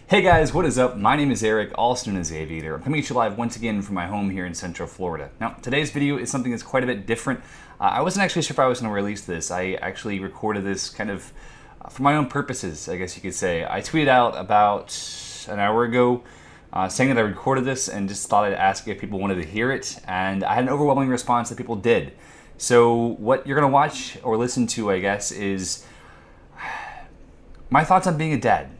Hey guys, what is up? My name is Eric, also known as Avi8tqr. I'm coming at you live once again from my home here in Central Florida. Now, today's video is something that's quite a bit different. I wasn't actually sure if I was going to release this. I actually recorded this kind of for my own purposes, I guess you could say. I tweeted out about an hour ago saying that I recorded this and just thought I'd ask if people wanted to hear it, and I had an overwhelming response that people did. So what you're going to watch or listen to, I guess, is my thoughts on being a dad.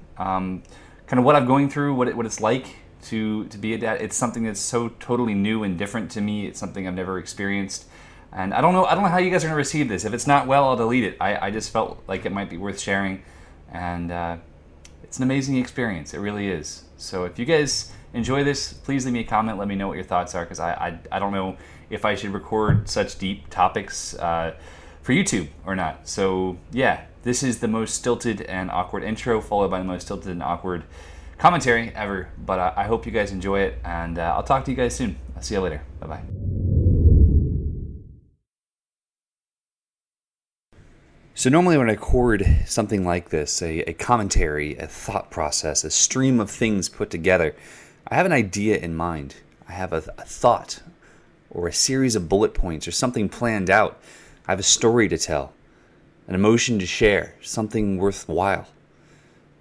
Kind of what I'm going through, what it's like to be a dad. It's something that's so totally new and different to me. It's something I've never experienced, and I don't know how you guys are going to receive this. If it's not well, I'll delete it. I just felt like it might be worth sharing, and it's an amazing experience. It really is. So if you guys enjoy this, please leave me a comment. Let me know what your thoughts are, because I don't know if I should record such deep topics for YouTube or not. So yeah. This is the most stilted and awkward intro, followed by the most stilted and awkward commentary ever. But I hope you guys enjoy it, and I'll talk to you guys soon. I'll see you later. Bye-bye. So normally when I record something like this, a commentary, a thought process, a stream of things put together, I have an idea in mind. I have a thought or a series of bullet points or something planned out. I have a story to tell. An emotion to share, something worthwhile.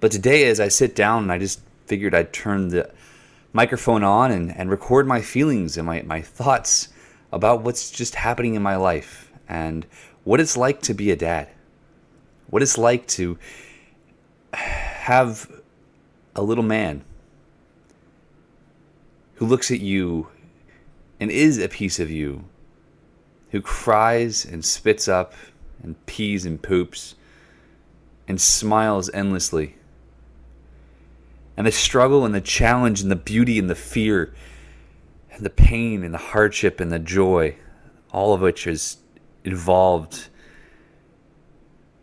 But today, as I sit down, I just figured I'd turn the microphone on and record my feelings and my thoughts about what's just happening in my life and what it's like to be a dad. What it's like to have a little man who looks at you and is a piece of you, who cries and spits up and pees and poops and smiles endlessly. And the struggle and the challenge and the beauty and the fear and the pain and the hardship and the joy, all of which is involved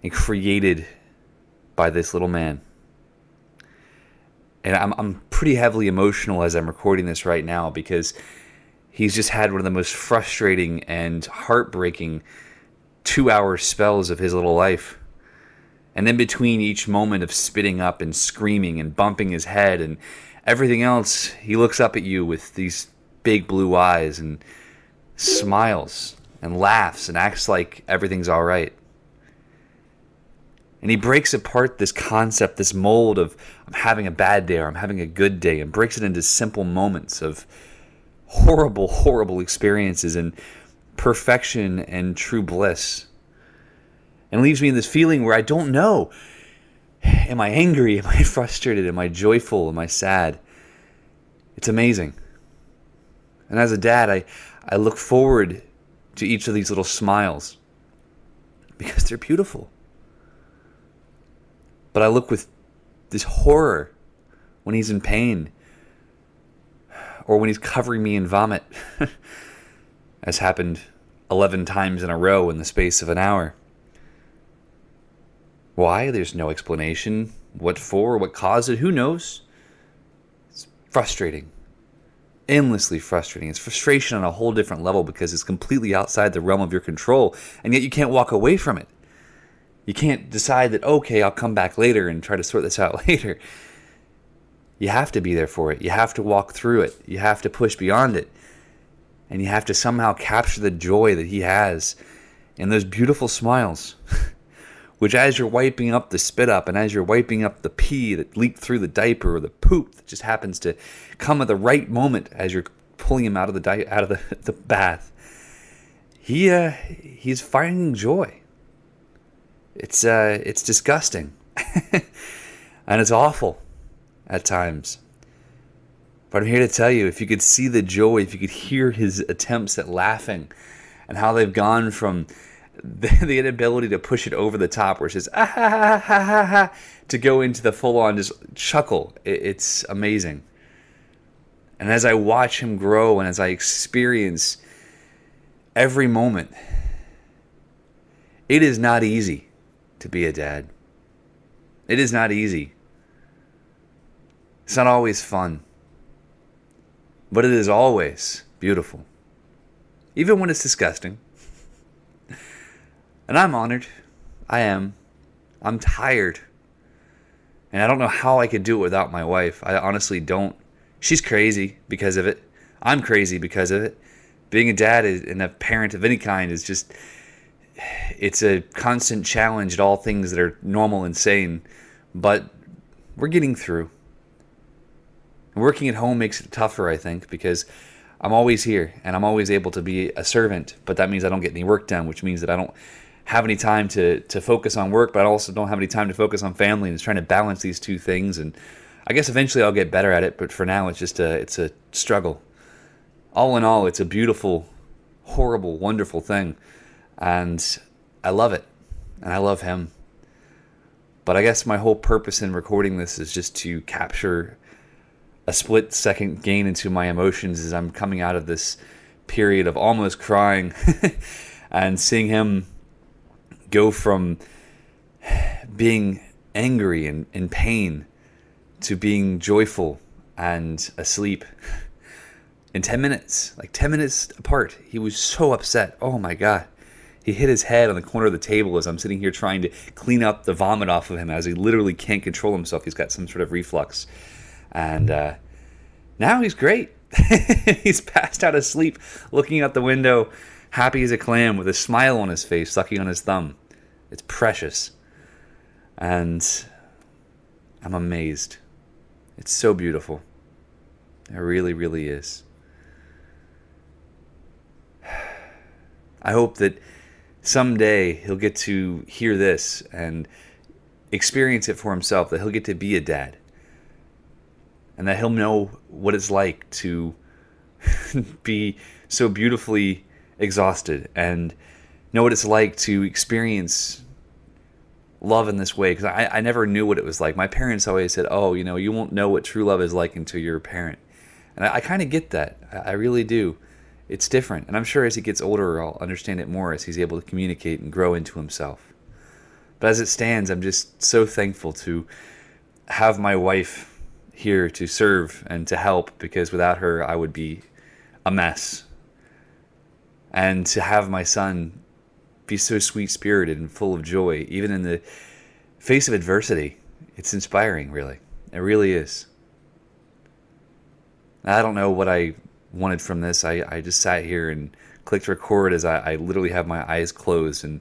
and created by this little man. And I'm pretty heavily emotional as I'm recording this right now, because he's just had one of the most frustrating and heartbreaking 2-hour spells of his little life. And in between each moment of spitting up and screaming and bumping his head and everything else, he looks up at you with these big blue eyes and smiles and laughs and acts like everything's all right. And he breaks apart this concept, this mold of I'm having a bad day or I'm having a good day, and breaks it into simple moments of horrible, horrible experiences and perfection and true bliss, and leaves me in this feeling where I don't know, am I angry, am I frustrated, am I joyful, am I sad? It's amazing. And as a dad, I look forward to each of these little smiles because they're beautiful. But I look with this horror when he's in pain, or when he's covering me in vomit, as happened 11 times in a row in the space of an hour. Why? There's no explanation. What for? What caused it? Who knows? It's frustrating. Endlessly frustrating. It's frustration on a whole different level because it's completely outside the realm of your control, and yet you can't walk away from it. You can't decide that, okay, I'll come back later and try to sort this out later. You have to be there for it. You have to walk through it. You have to push beyond it. And you have to somehow capture the joy that he has in those beautiful smiles, which as you're wiping up the spit up and as you're wiping up the pee that leaked through the diaper or the poop that just happens to come at the right moment as you're pulling him out of the bath, he's finding joy. It's disgusting and it's awful at times. But I'm here to tell you, if you could see the joy, if you could hear his attempts at laughing and how they've gone from the inability to push it over the top where it says, ah, ha, ha, ha, ha, ha, to go into the full-on just chuckle. It's amazing. And as I watch him grow and as I experience every moment, it is not easy to be a dad. It is not easy. It's not always fun. But it is always beautiful. Even when it's disgusting. And I'm honored. I am. I'm tired. And I don't know how I could do it without my wife. I honestly don't. She's crazy because of it. I'm crazy because of it. Being a dad and a parent of any kind is just, it's a constant challenge at all things that are normal and sane. But we're getting through. Working at home makes it tougher, I think, because I'm always here and I'm always able to be a servant, but that means I don't get any work done, which means that I don't have any time to focus on work, but I also don't have any time to focus on family, and it's trying to balance these two things. And I guess eventually I'll get better at it, but for now it's just it's a struggle. All in all, it's a beautiful, horrible, wonderful thing, and I love it, and I love him. But I guess my whole purpose in recording this is just to capture a split-second gain into my emotions as I'm coming out of this period of almost crying and seeing him go from being angry and in pain to being joyful and asleep in 10 minutes, like 10 minutes apart. He was so upset. Oh my God. He hit his head on the corner of the table as I'm sitting here trying to clean up the vomit off of him, as he literally can't control himself. He's got some sort of reflux. And now he's great. He's passed out asleep, looking out the window, happy as a clam, with a smile on his face, sucking on his thumb. It's precious. And I'm amazed. It's so beautiful. It really, really is. I hope that someday he'll get to hear this and experience it for himself, that he'll get to be a dad, and that he'll know what it's like to be so beautifully exhausted, and know what it's like to experience love in this way. Because I never knew what it was like. My parents always said, oh, you won't know what true love is like until you're a parent. And I kind of get that. I really do. It's different. And I'm sure as he gets older, I'll understand it more as he's able to communicate and grow into himself. But as it stands, I'm just so thankful to have my wife here to serve and to help, because without her, I would be a mess. And to have my son be so sweet-spirited and full of joy, even in the face of adversity. It's inspiring, really. It really is. I don't know what I wanted from this. I just sat here and clicked record as I literally have my eyes closed and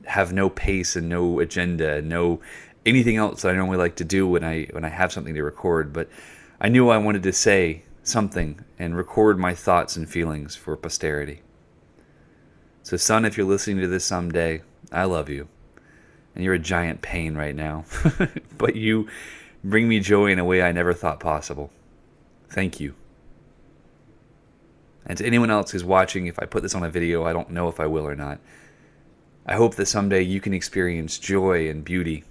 have no pace and no agenda, no anything else that I normally like to do when I have something to record. But I knew I wanted to say something and record my thoughts and feelings for posterity. So son, if you're listening to this someday, I love you. And you're a giant pain right now. But you bring me joy in a way I never thought possible. Thank you. And to anyone else who's watching, if I put this on a video, I don't know if I will or not, I hope that someday you can experience joy and beauty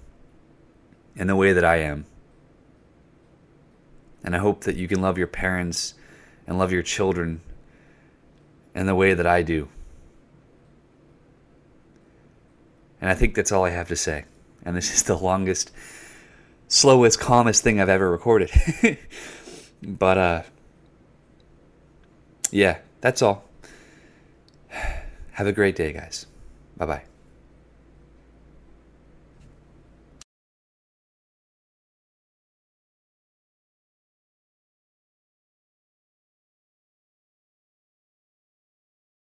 in the way that I am. And I hope that you can love your parents and love your children in the way that I do. And I think that's all I have to say. And this is the longest, slowest, calmest thing I've ever recorded. But, yeah, that's all. Have a great day, guys. Bye-bye.